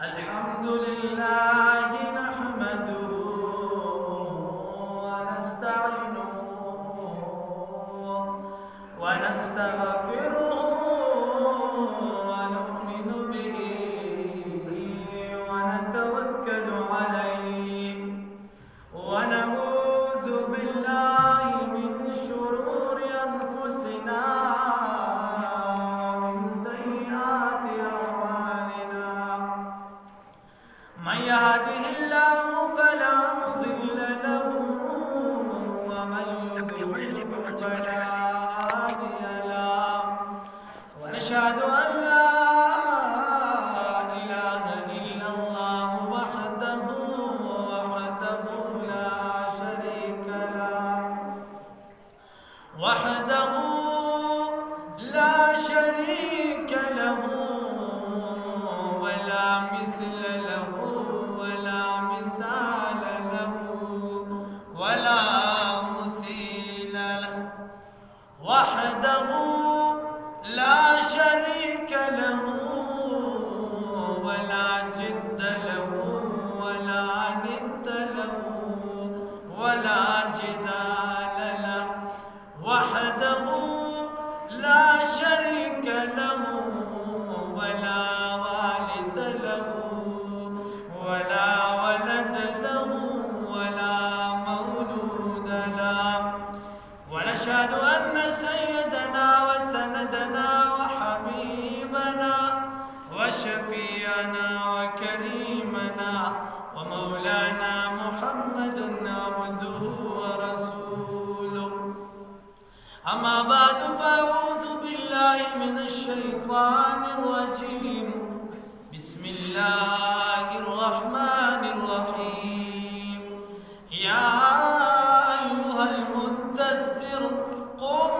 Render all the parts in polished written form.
الحمد لله نحمده ونستعينه ونستغفره ونؤمن به ونتوكل عليه ونعوذ بالله من شرور أنفسنا من يهده الله فلا مضل له ومن يضلل فلا هادي له ونشهد أن لا إله إلا الله وحده لا شريك له لا شريك له ولا مثل له ولا مثال له ولا مثيل له وحده لا شريك له ولا جد له ولا ند له ولا جدال له وحده لا شريك له ولا والد له ولا ولد له ولا مولود له ونشهد أن سيدنا وسندنا وحبيبنا وشفيعنا وكريمنا ومولانا محمد عبده ورسوله أما بعد فأعوذ بالله من الشيطان الرجيم بسم الله الرحمن الرحيم يا أيها المدثر قم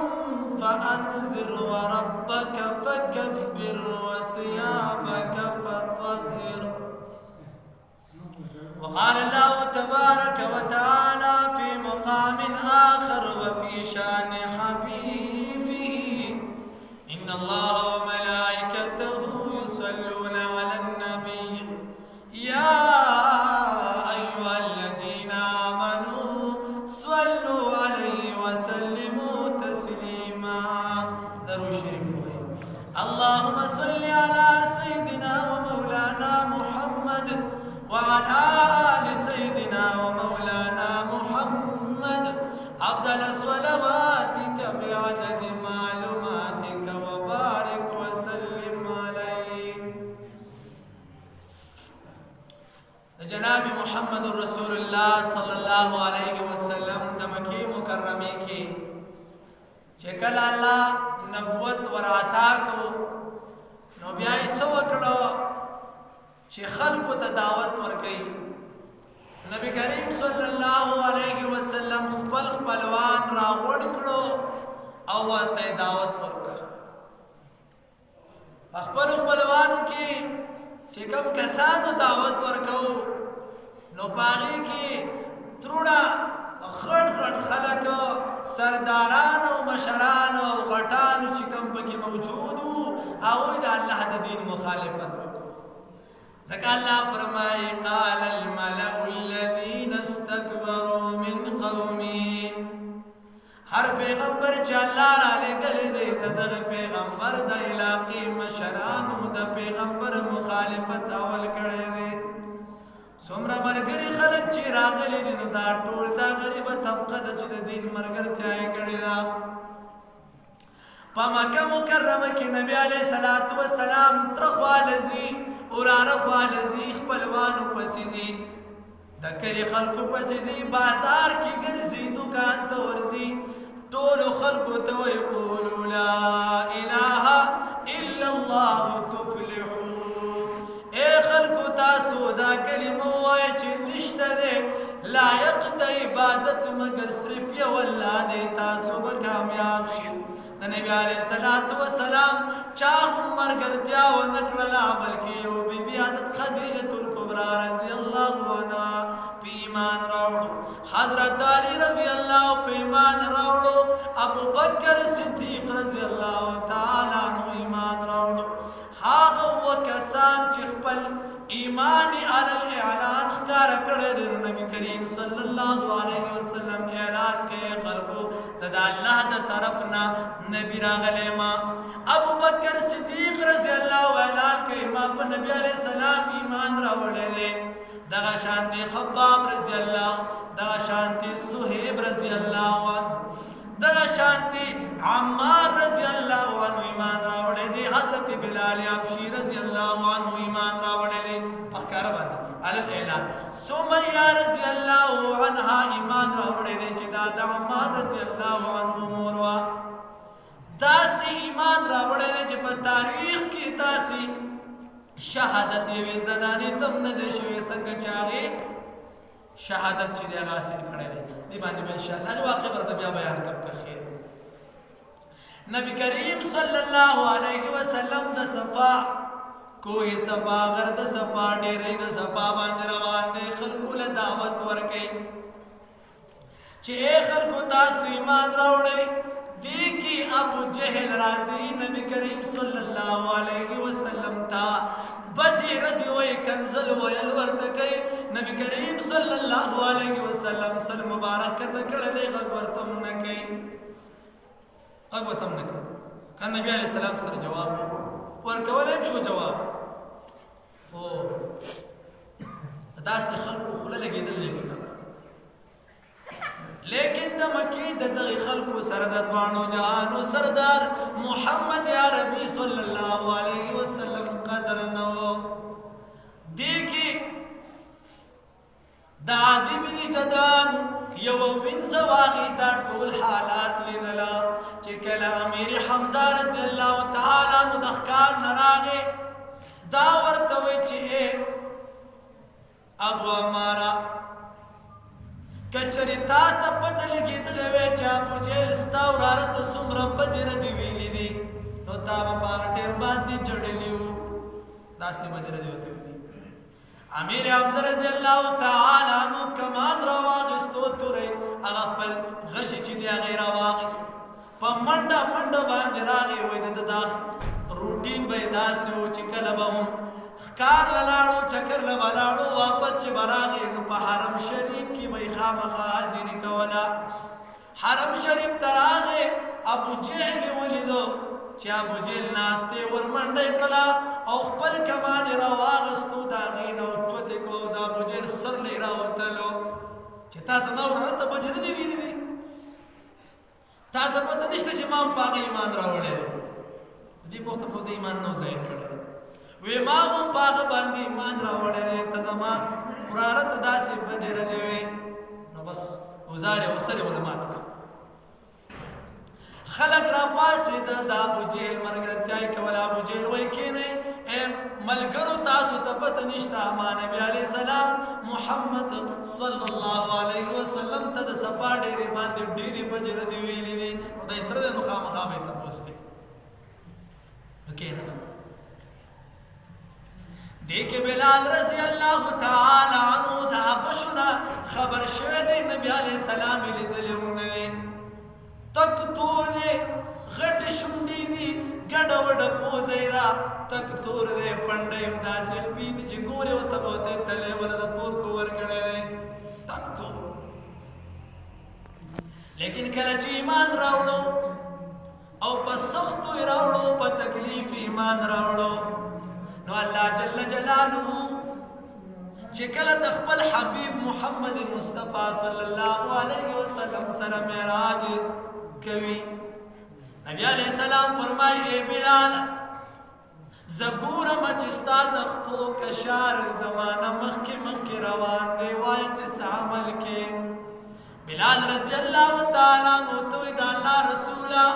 فأنذر وربك فكبر وثيابك فطهر وقال الله تبارك وتعالى في مقام آخر وفي شأن حبيبه إن الله وملائكته يصلون على النبي يا أيها الذين آمنوا صلوا عليه وسلموا تسليما درود شريف اللهم صل على سيدنا ومولانا محمد وعلى آل سيدنا ومولانا محمد أفضل صلواتك بعدد معلوماتك وبارك وسلم عليه جناب محمد رسول الله صلى الله عليه وسلم دمکی مکرمی کی چکل اللہ نبوت ورعتا کو نو بیائی سوکڑو چه خلقو تا دعوت ورکی نبی کریم صلی اللہ علیہ وسلم خپل خپلوان را غوڑ کرو او ورته دعوت ورکا خپل خپلوانو کی چې کوم کسانو دعوت ورکو نو پاغي کی تروڑا خړ خړ خلک سرداران او مشران او غټان چې کوم پکې موجودو او د الله د دین مخالفت ځکه الله فرمایي قال الملأ الذين استكبروا من قومه هر پیغمبر چې الله را لګلې دی دغه پیغمبر د علاقې مشرانو د پیغمبر مخالفت اول کړی دی څومره مرګري خلک چې راغلي دي نو دا ټول دا غریبه طبقه د چې د دین مرګرتیا یې کړې ده په مکه مکرمه کې نبی علیه صلوات و سلام تر خوالزي وراره خوالزي خپلوانو پسې دي د کلي خلکو پسې دي بازار کې ګرځي دکان ته ورځي ټول خلکو ته وایي قولوا لا اله الا الله تفلحون اے خلکو تاسو دا کلمه وایي چې نشته دی لایق د عبادت مگر صرف یو الله دی تاسو به کامیاب شئ د نبی علیه الصلاۃ والسلام چا هم مرګرتیا ونه کړله بلکې یو بیبي حضرت خدیجة الکبرا رضی الله عنها په ایمان راوړو حضرت علی رضی الله په ایمان راوړو ابو بکر صدیق رضی الله تعالی عنہ ایمان راوړو چې خپل ایمان علی الاعلان ښکاره کړی دی نبی کریم صلی الله علیه وسلم اعلان کوي خلکو زه د الله د طرف نه نبی راغلی ما ابو بکر صدیق رضی الله اعلان کوي ما په نبی علیه السلام ایمان راوړی دی دغه شانتي خباب رضی الله دغه شانتي صہیب رضی الله عنه دغه شانتي عمار رضی الله عنه ایمان راوړی دی حضرت بلال حبشي رضی الله عنه ایمان راوړی دی پخکاره باندې علی الاعلان سمیہ رضی الله عنها ایمان راوړی دی چې دا د عمار رضی الله عنه مور وه داسې ایمان راوړی دی چې په تاریخ کې داسې شهادت یوې زنانې تم نه دی شوی څنګه چې هغې شهادت چې دی هغه حاصل کړی دی دې باندې به انشاءالله هغې واقع برته بیا بیان کړم که خیر نبی کریم صلی الله علیه وسلم د صفا کوه صفا غر د صفا ډېرې د صفا باندې روان دی خلکو له دعوت ورکوي چې ای خلکو تاسو ایمان راوړئ دی کی ابو جہل راضی نبی کریم صلی اللہ علیہ وسلم تا بدی ردی وی کنزل ویل ورتکی نبی کریم صلی اللہ علیہ وسلم سر مبارک تکڑلے غورتم نکی غورتم نکی کان نبی علیہ السلام سر جواب ورکولیم شو جواب دا سے خلقو خلا لگی دل لگی لیکن د مکی د دغه خلکو سره د دوانو جهانو سردار محمد عربي صلی الله علیه وسلم قدر نو دی کی د عادی بن جدان یو وینځ واغی دا ټول حالات لیدلا چې کله امیر حمزه رضی الله تعالی عنہ د ښکار نراغه دا ورته وی چې ابو عماره کچری تا ته پته لګېدلی وی چې ابو جهل ستا وراره ته څومره بدې ردې ویلي دي نو تا به په هغه ټیم باندې جړلي وو داسې بدې ردې ورته ویلي امیر حمزه رضی الله تعالی عنه کمان راواغېستو توری هغه خپل غشي چې دی هغې راواغېست په منډه منډه باندې راغی وی د دا روټین به یې داسې و چې کله به هم ښکار لاړو چکر لاړو واپس چې براغې نو په حرم شریف کې به یې خامخا حاضري کوله حرم شریف ته راغې ابو جهل ولیدو چې ابو جهل ناستې ورمنډه یې کړله او خپل کمان یې راواغېستو د هغې نه اوچوتې کړو د ابو جهل سر له یې راوتلو چې تا زما وراره ته بدې ردې ویلي دي تا ته پته نشته چې ما هم په هغه ایمان راوړی دی دې پوښته په دې ایمان نه ظاهر کړی وی ما هم په هغه باندې ایمان راوړی دی ته زما وراره ته داسې بدې ردې وې نو بس ګزار یې ورسره ونه مات کړه خلق را پاسېده د ابو جهل ملګرتیا یې کوله ابو جهل وایي کښېنئ ملګرو تاسو ته پته نشته ما نبي علیه السلام محمد صلی الله علیه وسلم ته د صفا ډېرې باندې ډېرې بدې ردې ویلي دي نو دی تره دی نو خامخا به یې تپوس کوي نو کښېناست دیکھ بلال رضی اللہ تعالی عنہ دا حبشنا خبر شوه دی نبی علیہ السلام لیدلی هم نوی تک تور دی غټ شونډې دي ګډه وډه پوزه یې ده تک تور دی پنډه یې همداسې خپي دي چې ګورې ورته به ورته تلی وله د تور کو ورکړی دی تک تور لیکن کله چې ایمان راوړو او په سختو یې راوړو په تکلیف ایمان راوړو نو الله جل جلاله چې کله د خپل حبیب محمد مصطفی صلی الله علیه وسلم سره معراج کوي نبی علیہ السلام فرمایي اے بلال زګورم چې ستا د خپو کشار زمانه مخکې مخکې روان دی وایه چې څه عمل کې بلال رضی الله تعالی عنہ ته وایي د الله رسوله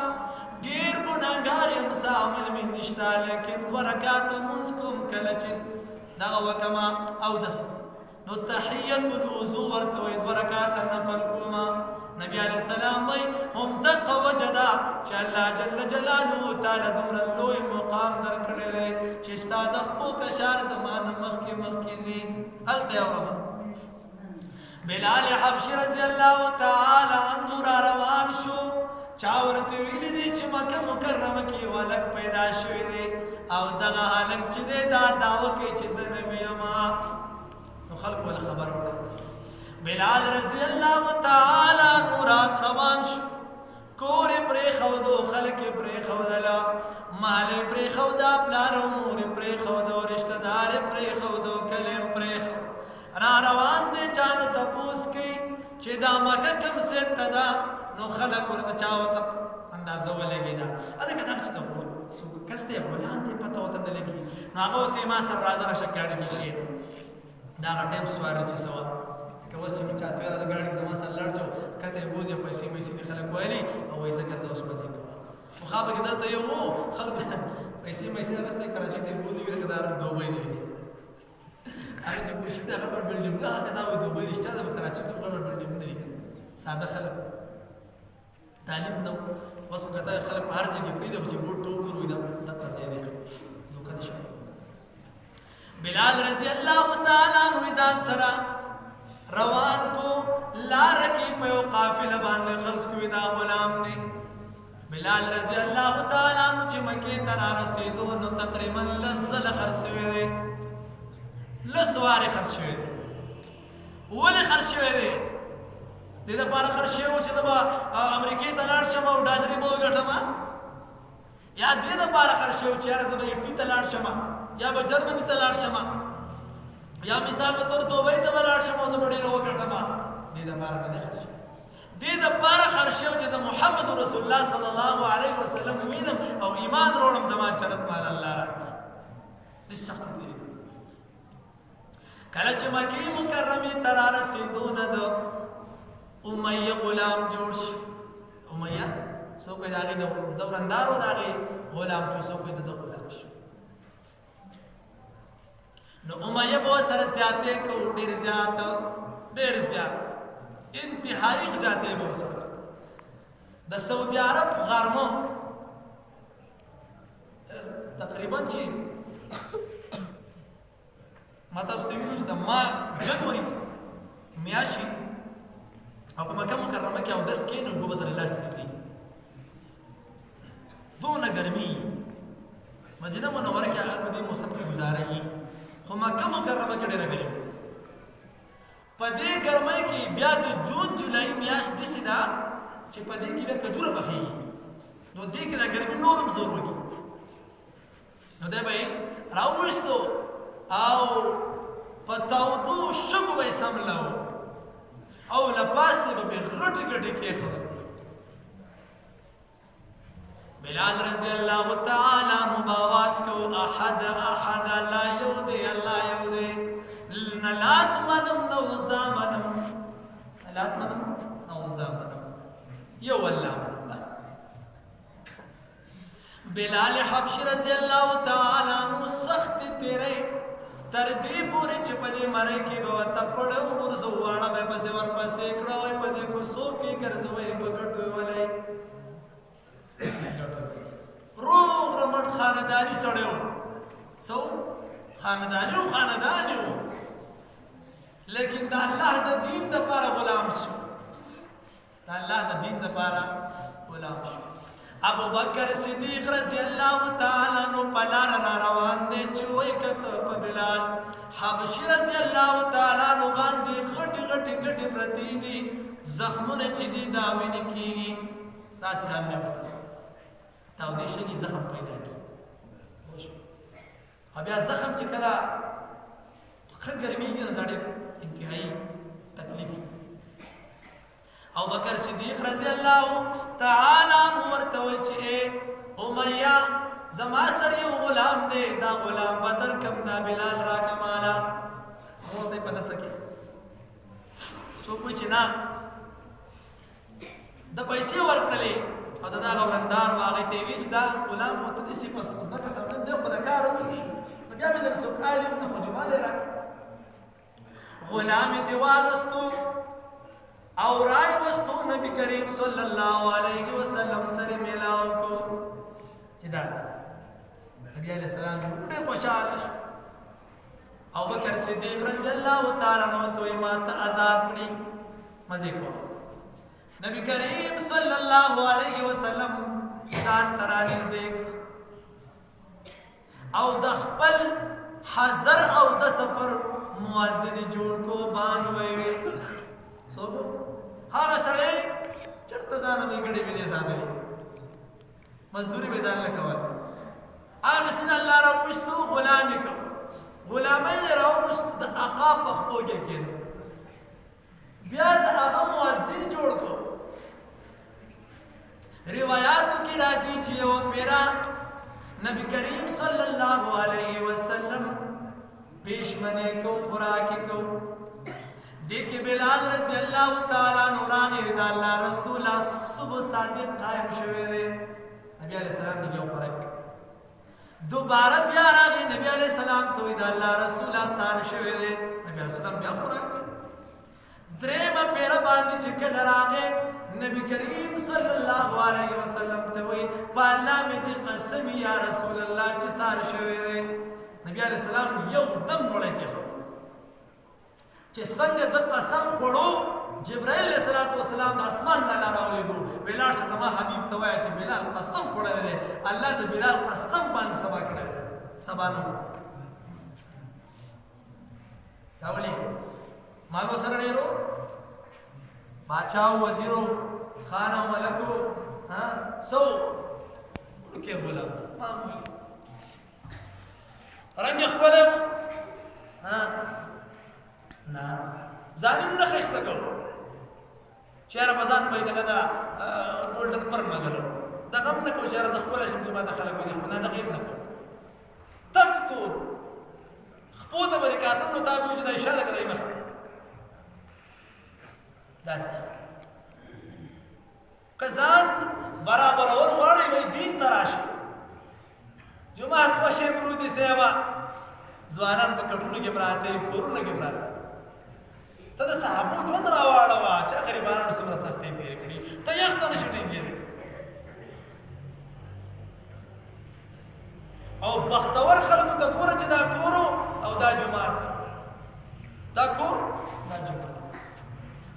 ډېر ګناهګار یم څه عمل مې نشته لیکن دوه رکعاته لمونځ کوم کله چې دغه وکمه اودس نو تحیة الوضو ورته وایي دوه رکعاته نفل کومه نبی علیہ السلام وایي هم دقه وجه ده چې الله جل جلاله تعالی دومره لوی مقام درکړی دی چې ستا د خپو کشار زمانه مخکې مخکې ځي هلته یې اورم بلال حبشي رضی الله تعالی عنه را روان شو چا ورته ویلي دي چې مکه مکرمه کې ولک پیدا شوی دی او دغه هلک چې دی دا دعوه کوي چې زه نبي یم نو خلکو ول خبر وړه بلال رضی الله تعالی عنہ روان شو کور پرېښودو خلک یې پرېښودله مال یې پرېښوده پلار او مور یې پرېښوده رشته دار یې پرېښودو کلی یې پرېښود را روان دی چا نه تپوس کوي چې دا مکه کوم سیټ ته ده نو خلک ورته چا ورته اندازه ولګېده هلکه دا چې د کس دی غلام دی پته ورته نه لګي نو هغه ورته ما سره راځه راشه ګاډي کې کښېنه دا هغه ټایم سواری چې څه وه که اوس چې موږ چاته ویله د ګاډي کې زما سره لاړ شو کته یې بوځي پیسې پیسې دي خلک ویلي او وایي زه ګرځه اوس مزې کوم خو خواب کې دلته یو و خلک پیسې پیسې اخیستې کراچۍ ته یې بولي وي لکه دا دوبۍ دی هغه چې کوشش دی هغه بلډینګ هغه دا وایي دوبۍ رښتیا ده په کراچۍ کې غټ بلډینګ نه وي ساده خلک تعلیم نه اوس په کته خلک په هر ځای کې پرېږدي چې بوټ ټوپ وروي دغه ځای دی دوکه نه شي بلال رضی الله تعالی عنہ ځان سره روان کو لار کې په یو قافله باندې خرڅ کوي دا غلام دی بلال رضی الله تعالی عنہ چې مکې ته رارسېدو نو تقریبا لسل خرڅ شوی دی لس وارې خرڅ شوی دی ولې خرڅ شوی دی دې دپاره خرڅ شوی و چې زه به امریکې ته لاړ شم او ډالري به وګټم یا دې دپاره خرڅ شوی و چې یاره زه به ایټي ته لاړ شم یا به جرمني ته لاړ شم یا مثال په طور دوبۍ ته به لاړ شم او زه به ډېره وګټم دې دپاره نه دی خرڅ شوی دې دپاره خرڅ شوی چې زه محمد رسول الله صلی الله علیه وسلم وینم او ایمان روړم زما جنت مال الله راکړي دې سخت دی کله چې مکې مکرمې ته رارسېدو نه د امیه غلام جوړ شو امیه څوک یې د هغې د ورندار و د هغې غلام شو څوک یې د ده غلام شو نو امیه به ورسره زیاتې کوو ډېر زیات ډېر زیات انتهایي زیاتې به ورسره د سعودي عرب غرمه تقریبا چې ما تاسو ته ویلو چې د ما جنوري میاشتې او په مکه مکرمه کې اودس کښېنو اوبه به درله سېځي دونه ګرمي مدینه منوره کې هغه په دې موسم کې ګزاره خو مکه مکرمه کې ډېره ګرمي په دې ګرمۍ کې بیا د جون جولای میاشت داسې ده چې په دې کې بیا کجوره پخېږي نو دې کې دا ګرمي نور هم زور وکړي نو دی به یې راوویستو او په تودو شګو به یې سملاو او لپاسې به مې غټې غټې کېښودل بلال رضی الله تعالی عنہ به آواز کو احد احد الله یو دی الله یو دی لات منم نو زامنم لات منم نو زامنم یو الله منم بس بلال حبشي رضی الله تعالی عنہ سخت تیرې تر دې پورې چې په دې مرۍ کې به ورته پړه وغورځو واړه به پسې ورپسې کړه وایي په دې کوڅو کې ګرځوئ په ګټو یې ولئ روغ رمټ خانداني سړی و څه خانداني و خانداني و لیکن د الله د دین دپاره غلام شو د الله د دین دپاره غلام شو ابو بکر صدیق رضی الله تعالی عنہ په لاره را روان دی چې وایي کته په بلال حبشي رضی الله تعالی عنہ باندې غټې غټې ګټې پرتې دي زخمونه چې دي دا وینې کېږي داسې حال مې وسره تودې شګې زخم پیدا کړي او بیا زخم چې کله ښه ګرمېږي نو دا ډېر انتهایي تکلیف او بکر صدیق رضی الله تعالی عنہ ورته وایي چې امیه زما سره یو غلام دی دا غلام به درکم دا بلال راکه ماله مور ته یې په دسته کې څوک وایي چې نه د پیسې ورکړلې او د دغه ورندار و هغې ته یې ویل چې دا غلام خو ته داسې په ځمکه سمن دی خو د کار وځي نو بیا مې درته څوک آلي نه خو جمال یې راکړه غلام یې دې واغستو او رای وستو نبی کریم صلی الله علیه وسلم سره میلاو کو چې دا نبی علیہ السلام ډېر خوشاله شو او بکر صدیق رضی الله تعالی عنہ ته ما ته آزاد کړي مزه کو نبی کریم صلی الله علیه وسلم ځان تراجم دیک او د خپل حضر او د سفر موازنه جوړ کو بان وي څوک هغه سړی چرته ځان به ګړې به ساتلی مزدوري به ځان لکول هغه سن الله را وستو غلامي کو غلامي را وستو د عقاب په خوګه کې بیا د هغه موازن جوړ کو روایاتو کې راځي چې یو پیرا نبی کریم صلی الله علیه وسلم پیشمنه کو خوراک کو دیکھ بلال رضی اللہ تعالیٰ نوراغی دا اللہ رسول صبح صادق قائم شوئے دے نبی علیہ السلام دیگه خوراک دوباره بیا راغی نبی علیہ السلام تو دا اللہ رسول سار شوئے دے نبی علیہ السلام بیا خوراک دریم پیرا باندې چکل راغی نبی کریم صلی اللہ علیہ وسلم توی پا اللہ میں دی قسم یا رسول اللہ چی سار شوئے دے نبی علیہ السلام یو دم نوڑے کے خبر چی سنگ دا قسم خوڑو جبرائیل علیہ السلام دا اسمان دا اللہ راولی گو بلال شا زمان حبیب توایا چی بلال قسم خوڑا دے اللہ دا بلال قسم باند سبا کڑا دے سبا نمو تاولی مالو سرڑیرو باچاو وزیرو خانه و ملکو سو لکه بولا رنگ اخبرو نا زانیم نخشتا کرو چهر بزان باید دا گولدن پر مگرو دا غم نکو چهر زخبرشم چه ما دا خلق بیدی خبنا دا غیب نکو تب تو خبوتا با دکاتن نو تابیو جدا اشاده کدای مخد داسې قزان برابر اور غواړي وای دین تراشي جمعه خوشې برودي سیوا ځوانان په کټونو کې پراته کورونه کې پراته ته د صحابو ژوند راواړه وا چې غریبانو سره سختي تیر کړي ته یخت نه شټینګې او بختور خلکو ته ګوره چې دا کورو او دا جمعه دا کور دا جمعه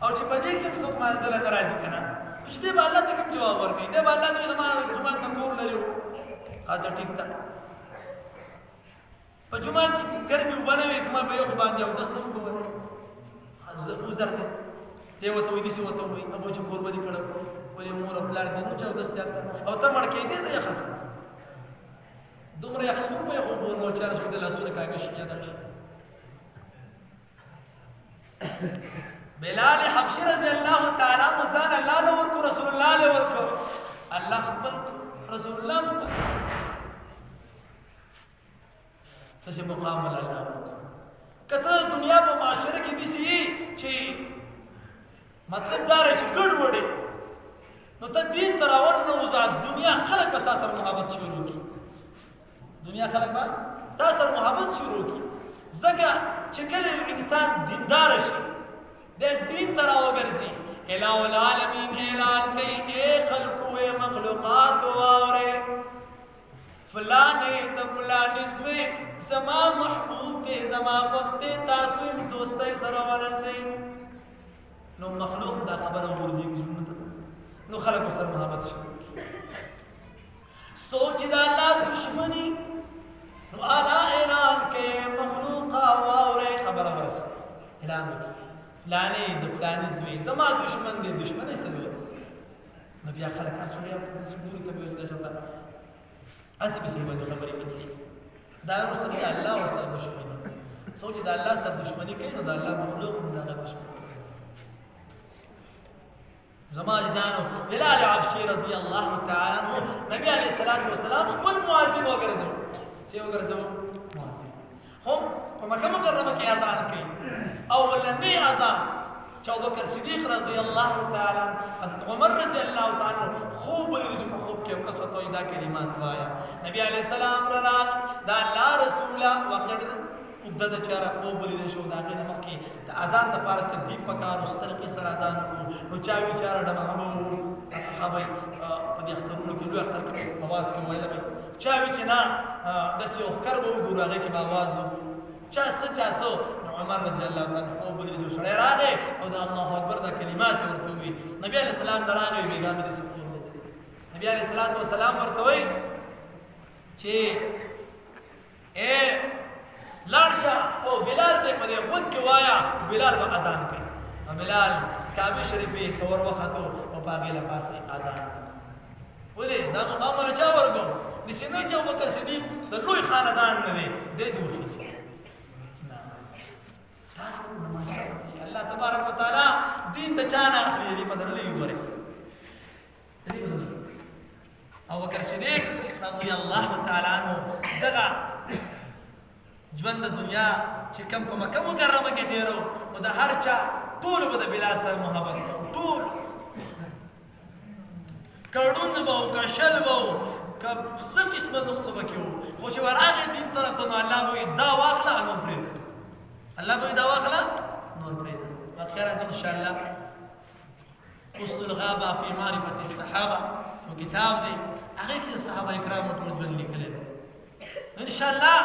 او چې په دې کې څوک منزله درازي کنه چې دې به الله ته کوم جواب ورکړي دې به الله دې زما جمعه ته کور لري حاضر ټیک تا په جمعه کې ګرمي وبنوي زما په یو باندې او دسته وبونه حاضر وزر دې دی وته وې دې څه وته وې ابو چې کور باندې کړه ولې مور خپل دې نو چا دسته او ته مړ کې دې ته خاصه دومره یې خلک په یو بونو چار شو د لاسونه کاږي شي یاد شي بلال حبشی رضی اللہ تعالیٰ مزان اللہ نے ورکو رسول اللہ نے ورکو اللہ خبر رسول اللہ خبر کسی مقام اللہ ورکو کتنا دنیا پا معاشرہ کی دیسی چی مطلب دارے چی گڑ وڑے نو تا دین تراون نوزاد دنیا خلق بستا سر محبت شروع کی دنیا خلق بستا سر محبت شروع کی زگا چکل انسان دیندار شی دے دین ترا وگرزی الہ العالمین اعلان کئی اے خلقو اے مخلوقات وارے فلانے تا فلانے سوے زما محبوب تے زما وقت تاسویم دوستے سروانا سے نو مخلوق دا خبر ورزی نو خلق سر محبت شروع کی سوچ دا اللہ دشمنی نو آلا اعلان کئی مخلوقا وارے خبر ورز اعلان کی فلانی د فلانی زوی زما دشمن دی دشمن یې څه ویل نو بیا خلک هر څومره داسې ګوري ته ویل دا چېرته هسې پسې باندې خبرې کوي دا ورسره د الله ورسره دشمني څوک چې د الله سره دشمني کوي نو د الله مخلوق هم د هغه دشمن کوي زما عزیزانو بلال حبشي رضی الله تعالی عنه نبی علیه الصلاة والسلام خپل مؤذن وګرځو څه وګرځو مؤذن هم په مکه مکرمه کې اذان کوي اولنی اذان چې ابوبکر صدیق رضی الله تعالی حضرت عمر رضی الله تعالی خوب ولید چې په خوب کې کس وته دا کلمات وایا نبی علیہ السلام را دا الله رسول وقت د چاره خوب ولید شو دا غنه مخکې د اذان د پاره ترتیب پکار او سترقې سره اذان نو چا وی چاره د محمد صحابه په دې اخترونو کې لوی اختر کې आवाज کې ویل چا وی چې نه د څه وکړ وو ګورغه کې आवाज چا سو عمر رضی الله تعالی خوب ولید جو سره راغی او د الله اکبر د کلمات ورته وی نبی علیہ السلام دراغه بیګام دې سکون نبی علیہ الصلوۃ والسلام ورته وی چې بلال به اذان کوي بلال کعبه شریفې ته ور وختو او په هغې له پاسه اذان ولې دا مقام له چا ورکړو داسې نه چې ابوبکر صدیق د لوی خاندان نه دی دی دې وخېږي الله تبارک وتعالی دین د چا نه اخلي دې بدلوي وګورئ ابوبکر صدیق رضی الله تعالی عنہ دغه ژوند د دنیا چې کوم په مکه مکرمه کې تېرو نو د هر چا ټول به د بلال سره محبت کوو ټول کړون به وو که شل به وو که څه قسمه نقصه به کې وو خو چې ورغې دین طرف ته نو الله به وایي دا واخله نور پرېږده الله به وایي دا واخله نور پرېږده واقعه راځي انشاءالله اسد الغابه فی معرفة الصحابه یو کتاب دی هغې کې د صحابه کرامو ټول ژوند لیکلی دی انشاءالله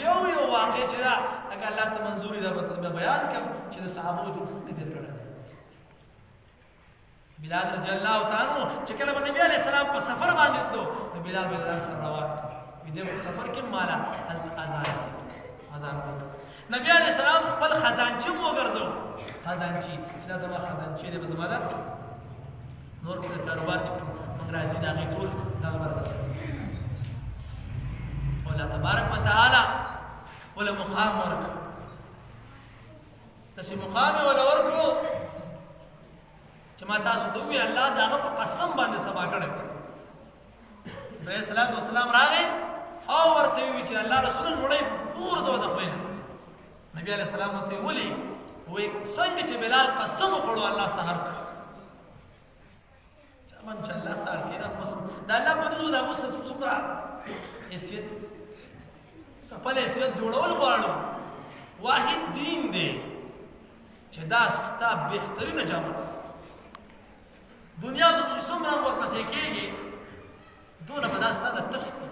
یو واقع چې دا اگر الله ته منظوري ده به بیان کړم چې د صحابو ژوند څنګه تېر کړی بلال رضی الله تعالی عنہ چې کله به نبی علیه السلام په سفر باندې تلو نو بلال به ځان سره روان وي دې سفر کې مالا اذان کوي نبی علیه السلام خپل خزانچي وګرځو خزانچي چې دا زما خزانچي دی به زما ده نور کې د کاروبار چې موږ راځي د هغې ټول دغه بردست الله تبارک وتعالی ولا مقام ورکړو داسې مقام یې وله ورکړو چې ما تاسو ته ووایي الله د هغه په قسم باندې سبا کړی علیه صلات وسلام راغی او ورته ووایي چې الله رسول مړی وغورځوه د خولې نه نبي علیه السلام ورته ولې وایي څنګه چې بلال قسم وخوړو الله سهار کړ چمن چې الله سهار کړي دا قسم د الله په نسبت هغه څومره حیثیت خپل حیثیت جوړول غواړو واحد دین دی چې دا ستا بهترینه جامه دنیا به چې څومره ورپسې کېږي دونه به دا ستا د تښتي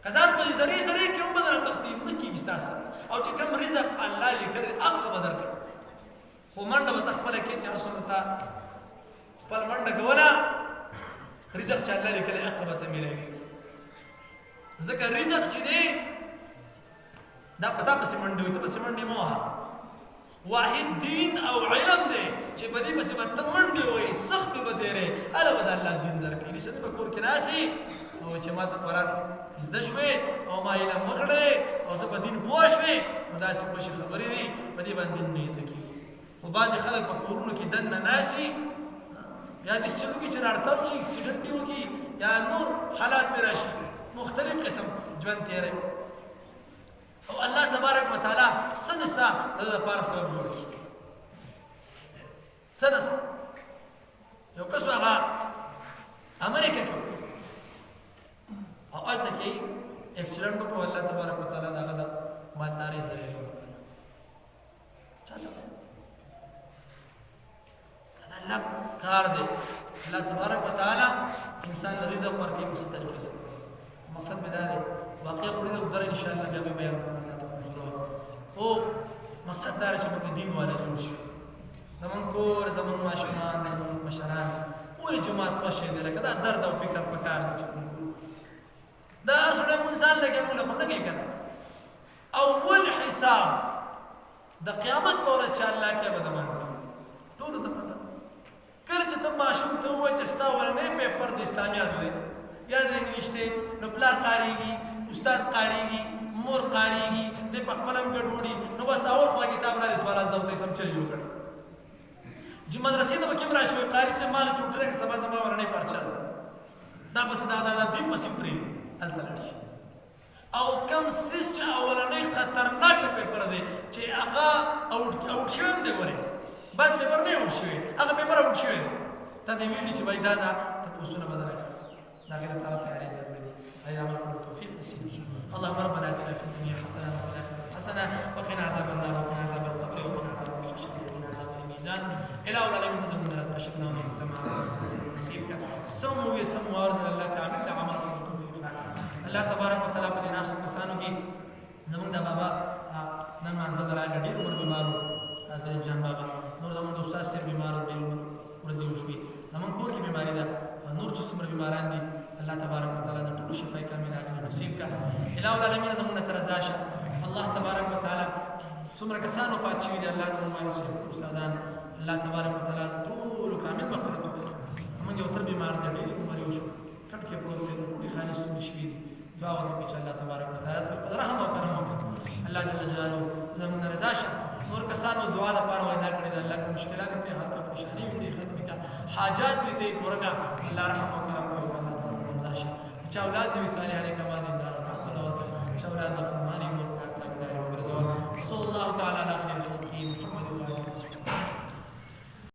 که ځان په زرې کې هم به درنه تښتي نه کېږي ستا سره او چې کوم رزق الله لیکلی هغه به درکړي خو منډه به ته خپله کېږي هر څومره تا خپل منډه کوله رزق چې الله لیکلی هغه به ته میلاوي ځکه رزق چې دی دا په تا پسې منډې وي ته پسې منډې مه وهه واحد دین او علم دی چې په دې پسې به ته منډې وهې سختې به تېرې هله به د الله دین درکوي رښتینې به کور کې ناستې او چې ما ته قرآن زده شوې او ما علم وکړی او زه په دین پوه شوې نو داسې خوشې خبرې دي په دې باندې دین نه زده کېږي خو بعضې خلک په کورونو کې دننه ناشي یا داسې چلو کې چې راړتاو شي اکسیډنټ دې وکړي یا نور حالات پرې راشي مختلف قسم ژوند تېروي او الله تبارک وتعالی څه نه څه د ده لپاره سبب جوړ کړي څه نه څه یو کس هغه امریکا کې او هلته کې اکسیډنټ وکړو الله تبارک وتعالی د هغه د مالدارۍ ذریعه جوړ کړه چا ته دا الله کار دی الله تبارک وتعالی انسان له رزق ورکوي په څه طریقې سره مقصد مې دا دی واقعه خو ډېره اوږده انشاءالله بیا به بیان کوم الله ته منظوره او مقصد دا دی چې موږ دین والا جوړ شو زمونږ کور زمونږ ماشومان زمونږ مشران ولې جومات خوښی دی لکه دا درد او فکر پکار دی چې موږ دا هر سړی مونږ ځان لګیا موږ له خو نه کوي که نه اول حساب د قیامت په ورځ چې الله کوي به د منځه ټولو ته پته کله چې ته ماشوم ته ووایې چې ستا ورنی پیپر د اسلامیاتو دی یا د انګلیش دی نو پلار قاریږي استاد قاریږي مور قاریږي دی په خپله هم ګډوډي نو بس اول خوا کتاب رالې سوالات زه ورته سم چل جوړ کړي چې مدرسې ته به کوم راشي وایي قاري صاحب ما له چوټره کې سبا زما ورنی پرچه دا پسې دا دین پسې پرېږدي هلته لاړ شي او کم سیس چې اولنی خطرناکه پیپر دی چې هغه اوټ شوی هم دی ورې بعضې پیپر نه اوټ شوی هغه پیپر اوټ شوی دی تا ته ویلي چې وایي دا تپوسونه به درنه کړه د هغې لپاره تیاری ضروري دی ای عمل کولو توفیق نصیب کړي اللهم ربنا اتنا في الدنيا حسنه وفي الاخره حسنه وقنا عذاب النار وقنا عذاب القبر وقنا عذاب الحشر وقنا عذاب الميزان اله العالمين نزلنا رضا شكرنا ونعمت مع نصيبك سمو يسمو ارض الله كامل عمل توفيق الله تبارک وتعالى په دې ناسو کسانو کې زمونږ د بابا نن مانځه راغی ډېر عمر بیمارو حاضر جان بابا نور زمونږ د استاد صاحب بیمارو ډېر عمر ورځې وشوې زمونږ کور کې بیماري ده نور چې څومره بیماران دي الله تبارک وتعالى د ټولو شفای کامله اجر نصیب کړه اله العالمین زمونږ ته رضا شه الله تبارک وتعالى څومره کسان وفات شوي دي الله زموږ مالک شي استادان الله تبارک وتعالی ټولو کامل مغفرت وکړي موږ یو تر بیمار دی ډېر عمر یې وشو کټ کې پروت دی ټولې خانې ستونې شوي دي دعا وکړو چې الله تبارک وتعالی په رحم او کرم وکړي الله جل جلاله زموږ رضا شه نور کسانو دعا لپاره وینا کړې ده الله کې مشکلات ته حل کا پریشانی وي ته ختم کا حاجات وي ته پوره کا الله رحم او کرم کوي الله زموږ رضا شه چې اولاد دې صالحانه کما دي دار الله ورکړي چې اولاد فرمانی مو ته تابعداري وګرځول صلی الله تعالی علی خیر خلقی محمد و علیه وسلم